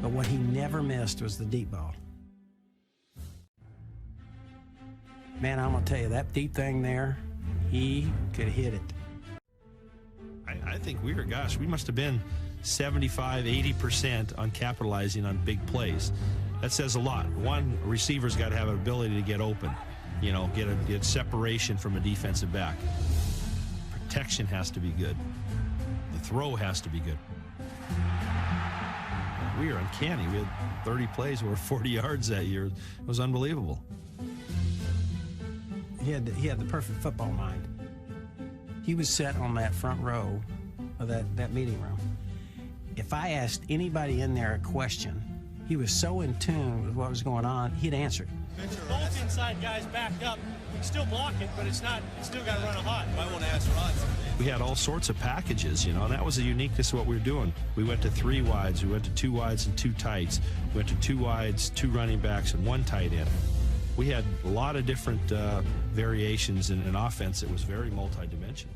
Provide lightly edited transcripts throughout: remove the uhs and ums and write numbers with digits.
But what he never missed was the deep ball. Man, I'm going to tell you, that deep thing there, he could hit it. I think we must have been 75, 80% on capitalizing on big plays. That says a lot. One, a receiver's got to have an ability to get open, get separation from a defensive back. Protection has to be good. The throw has to be good. We were uncanny. We had 30 plays over 40 yards that year. It was unbelievable. He had the perfect football mind. He was set on that front row of that meeting room. If I asked anybody in there a question, he was so in tune with what was going on, he'd answer it. Both inside guys backed up. You can still block it, but it's still got to run a hot. I want to ask Rod something. We had all sorts of packages, and that was the uniqueness of what we were doing. We went to 3 wides, we went to 2 wides and 2 tights. We went to 2 wides, 2 running backs, and 1 tight end. We had a lot of different variations in an offense that was very multidimensional.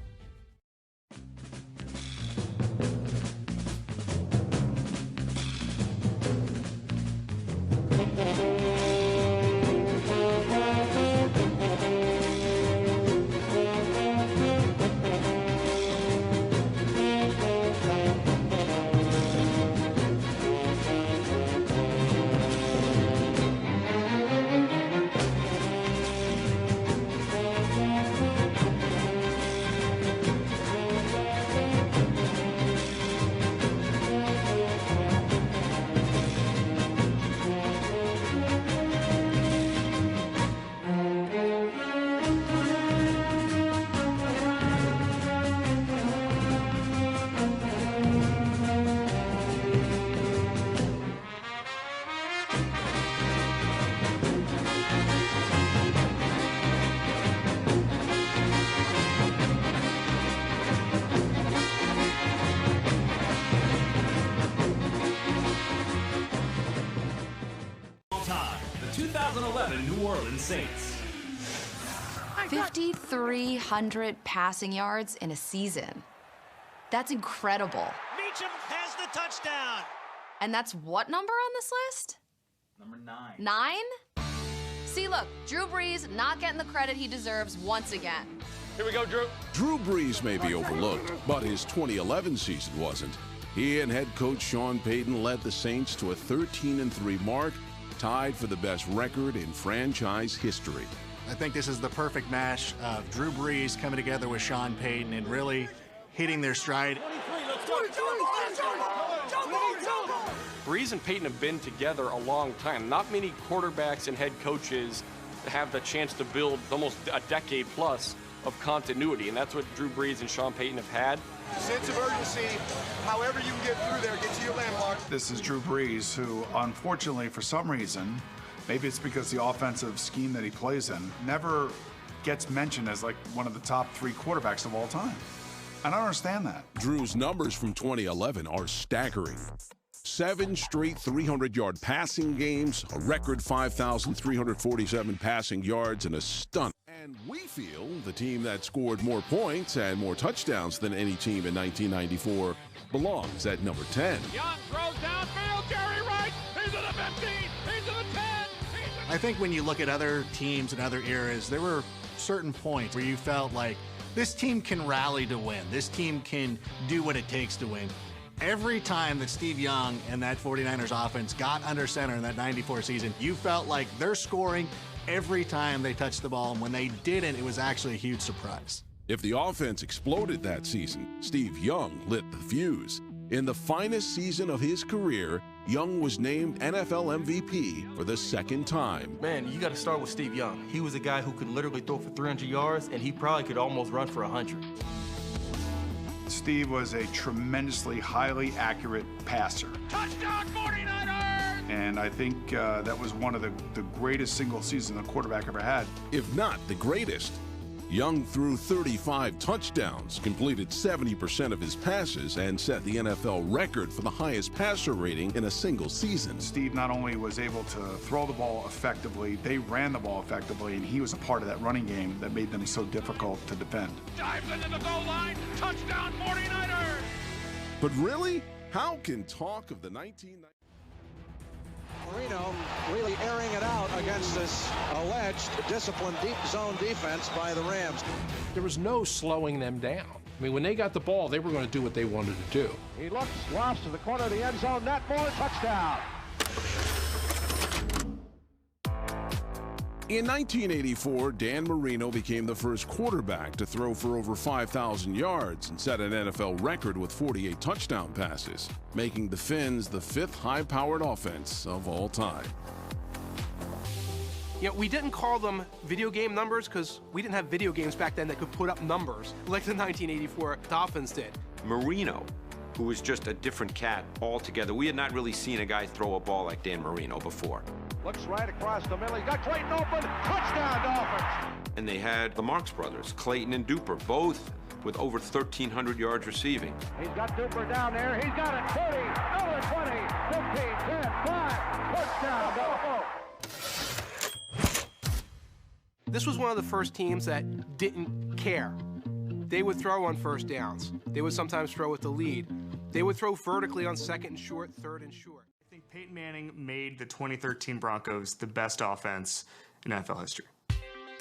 The 2011 New Orleans Saints. 5,300 passing yards in a season. That's incredible. Meacham has the touchdown. And that's what number on this list? Number 9. 9? See, look, Drew Brees not getting the credit he deserves once again. Here we go, Drew. Drew Brees may be overlooked, but his 2011 season wasn't. He and head coach Sean Payton led the Saints to a 13-3 mark, tied for the best record in franchise history. I think this is the perfect mash of Drew Brees coming together with Sean Payton and really hitting their stride. Brees and Payton have been together a long time. Not many quarterbacks and head coaches have the chance to build almost a decade plus of continuity, and that's what Drew Brees and Sean Payton have had. Sense of urgency, however you can get through there, get to your landmark. This is Drew Brees, who unfortunately for some reason, maybe it's because the offensive scheme that he plays in, never gets mentioned as like one of the top 3 quarterbacks of all time. I don't understand that. Drew's numbers from 2011 are staggering. 7 straight 300-yard passing games, a record 5,347 passing yards, and a stunt. And we feel the team that scored more points and more touchdowns than any team in 1994 belongs at number 10. Young throws downfield. Jerry Rice. He's to the 15. He's to the 10. I think when you look at other teams and other eras, there were certain points where you felt like this team can rally to win. This team can do what it takes to win. Every time that Steve Young and that 49ers offense got under center in that 94 season, you felt like they're scoring every time they touched the ball, and when they didn't, it was actually a huge surprise. If the offense exploded that season, Steve Young lit the fuse. In the finest season of his career, Young was named NFL MVP for the 2nd time. Man, you got to start with Steve Young. He was a guy who could literally throw for 300 yards, and he probably could almost run for 100. Steve was a tremendously highly accurate passer. Touchdown 49ers! And I think that was one of the greatest single seasons a quarterback ever had. If not the greatest. Young threw 35 touchdowns, completed 70% of his passes, and set the NFL record for the highest passer rating in a single season. Steve not only was able to throw the ball effectively, they ran the ball effectively, and he was a part of that running game that made them so difficult to defend. Dives into the goal line. Touchdown 49ers! But really, how can talk of the 1990... Marino really airing it out against this alleged disciplined deep zone defense by the Rams. There was no slowing them down. I mean, when they got the ball, they were going to do what they wanted to do. He looks, lofts to the corner of the end zone, net more, touchdown. In 1984, Dan Marino became the first quarterback to throw for over 5,000 yards and set an NFL record with 48 touchdown passes, making the Fins the 5th high-powered offense of all time. You know, we didn't call them video game numbers because we didn't have video games back then that could put up numbers like the 1984 Dolphins did. Marino, who was just a different cat altogether. We had not really seen a guy throw a ball like Dan Marino before. Looks right across the middle. He's got Clayton open. Touchdown, Dolphins. And they had the Marx brothers, Clayton and Duper, both with over 1,300 yards receiving. He's got Duper down there. He's got it. 30, another 20, 15, 10, 5. Touchdown, Dolphins. This was one of the first teams that didn't care. They would throw on first downs. They would sometimes throw with the lead. They would throw vertically on second and short, third and short. I think Peyton Manning made the 2013 Broncos the best offense in NFL history.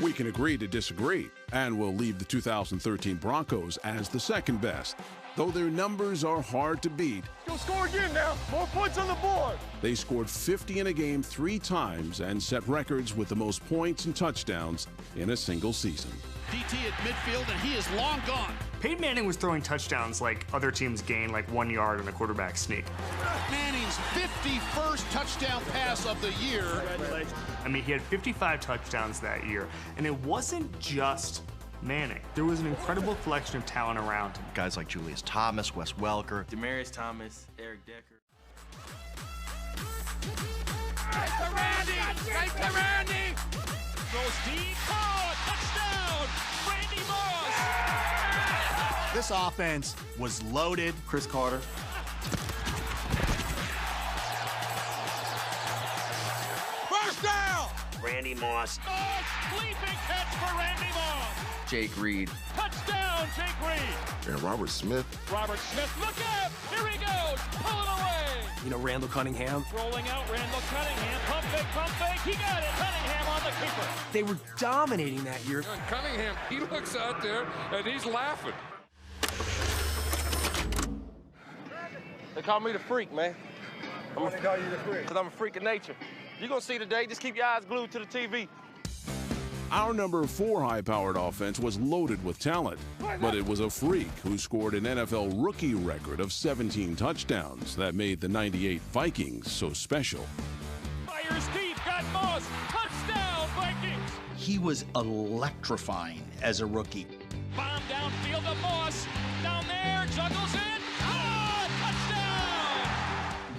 We can agree to disagree, and we'll leave the 2013 Broncos as the second best. Though their numbers are hard to beat, Go score again now. More points on the board. they scored 50 in a game 3 times and set records with the most points and touchdowns in a single season. DT at midfield, and he is long gone. Peyton Manning was throwing touchdowns like other teams gained like 1 yard on a quarterback sneak. Manning's 51st touchdown pass of the year. I mean, he had 55 touchdowns that year, and it wasn't just Manning. There was an incredible collection of talent around him. Guys like Julius Thomas, Wes Welker, Demaryius Thomas, Eric Decker. Right to Randy! Right to Randy! Goes deep. Oh, touchdown! Randy Moss! This offense was loaded. Chris Carter. First down! Randy Moss. Oh, sleeping catch for Randy Moss! Jake Reed. Touchdown, Jake Reed! And Robert Smith. Robert Smith, look out! Here he goes! Pulling away! You know, Randall Cunningham. Rolling out, Randall Cunningham. Pump fake, he got it! Cunningham on the keeper! They were dominating that year. And Cunningham, he looks out there and he's laughing. They call me the freak, man. Why they call you the freak? Because I'm a freak of nature. You're going to see today, just keep your eyes glued to the TV. Our number 4 high-powered offense was loaded with talent, but it was a freak who scored an NFL rookie record of 17 touchdowns that made the '98 Vikings so special. Fires deep, got Moss! Touchdown, Vikings! he was electrifying as a rookie. Bomb downfield to Moss. Down there, juggles in.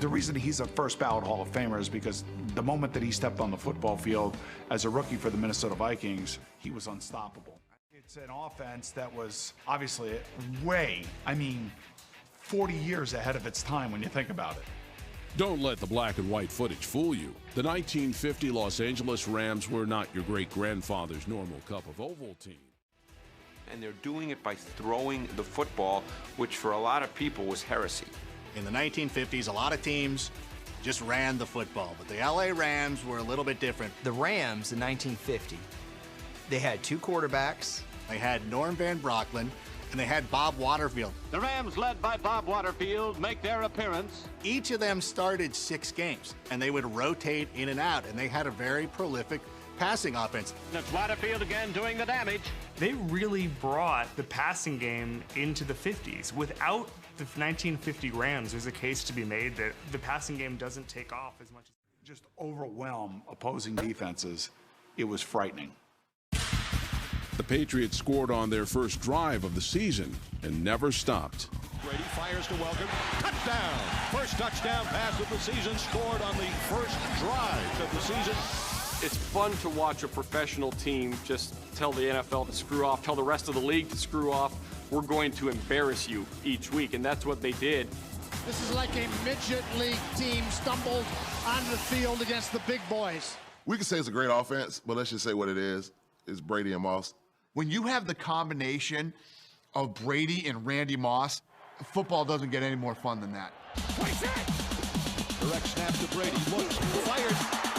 The reason he's a first ballot Hall of Famer is because the moment that he stepped on the football field as a rookie for the Minnesota Vikings, he was unstoppable. It's an offense that was obviously 40 years ahead of its time when you think about it. Don't let the black and white footage fool you. The 1950 Los Angeles Rams were not your great-grandfather's normal cup of oval team. And they're doing it by throwing the football, which for a lot of people was heresy. In the 1950s, a lot of teams just ran the football, but the LA Rams were a little bit different. The Rams in 1950, they had two quarterbacks. They had Norm Van Brocklin, and they had Bob Waterfield. The Rams, led by Bob Waterfield, make their appearance. Each of them started 6 games, and they would rotate in and out, and they had a very prolific passing offense. That's Waterfield again doing the damage. They really brought the passing game into the 50s. Without the 1950 Rams, there's a case to be made that the passing game doesn't take off as much. Just overwhelm opposing defenses. It was frightening. The Patriots scored on their first drive of the season and never stopped. Brady fires to Welker. Touchdown! First touchdown pass of the season scored on the first drive of the season. It's fun to watch a professional team just tell the NFL to screw off, tell the rest of the league to screw off. We're going to embarrass you each week, and that's what they did. This is like a midget league team stumbled onto the field against the big boys. We could say it's a great offense, but let's just say what it is. It's Brady and Moss. When you have the combination of Brady and Randy Moss, football doesn't get any more fun than that. 26! Direct snap to Brady. Looks, fired.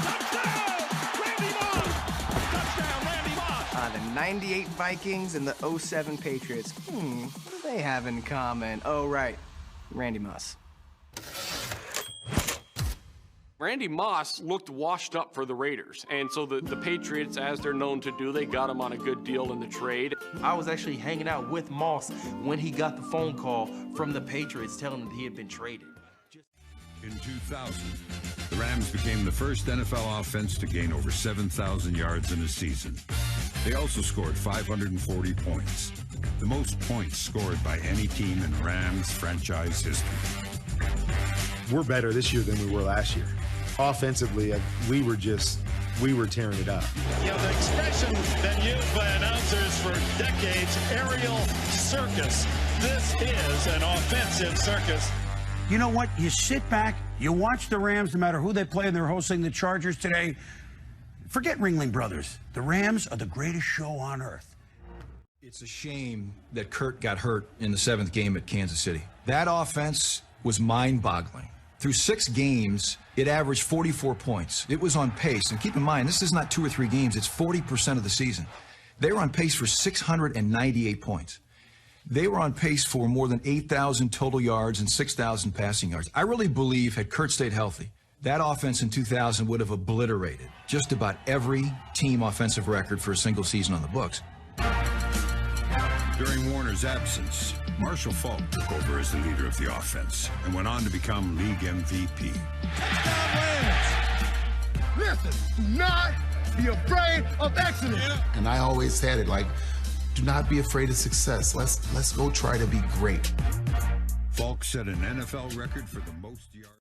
Touchdown! Randy Moss! Touchdown, Randy Moss! The 98 Vikings and the 07 Patriots. What do they have in common? Oh, right. Randy Moss. Randy Moss looked washed up for the Raiders, and so the Patriots, as they're known to do, they got him on a good deal in the trade. I was actually hanging out with Moss when he got the phone call from the Patriots telling him that he had been traded. In 2000, the Rams became the first NFL offense to gain over 7,000 yards in a season. They also scored 540 points, the most points scored by any team in Rams franchise history. We're better this year than we were last year. Offensively, we were tearing it up. You know, the expression that used by announcers for decades, aerial circus. This is an offensive circus. You know what? You sit back, you watch the Rams, no matter who they play, and they're hosting the Chargers today. Forget Ringling Brothers. The Rams are the greatest show on earth. It's a shame that Kurt got hurt in the 7th game at Kansas City. That offense was mind-boggling. Through 6 games, it averaged 44 points. It was on pace. And keep in mind, this is not 2 or 3 games. It's 40% of the season. They were on pace for 698 points. They were on pace for more than 8,000 total yards and 6,000 passing yards. I really believe had Kurt stayed healthy, that offense in 2000 would have obliterated just about every team offensive record for a single season on the books. During Warner's absence, Marshall Faulk took over as the leader of the offense and went on to become league MVP. Listen, do not be afraid of excellence. And I always said it, like, do not be afraid of success. Let's go try to be great. Faulk set an NFL record for the most yards.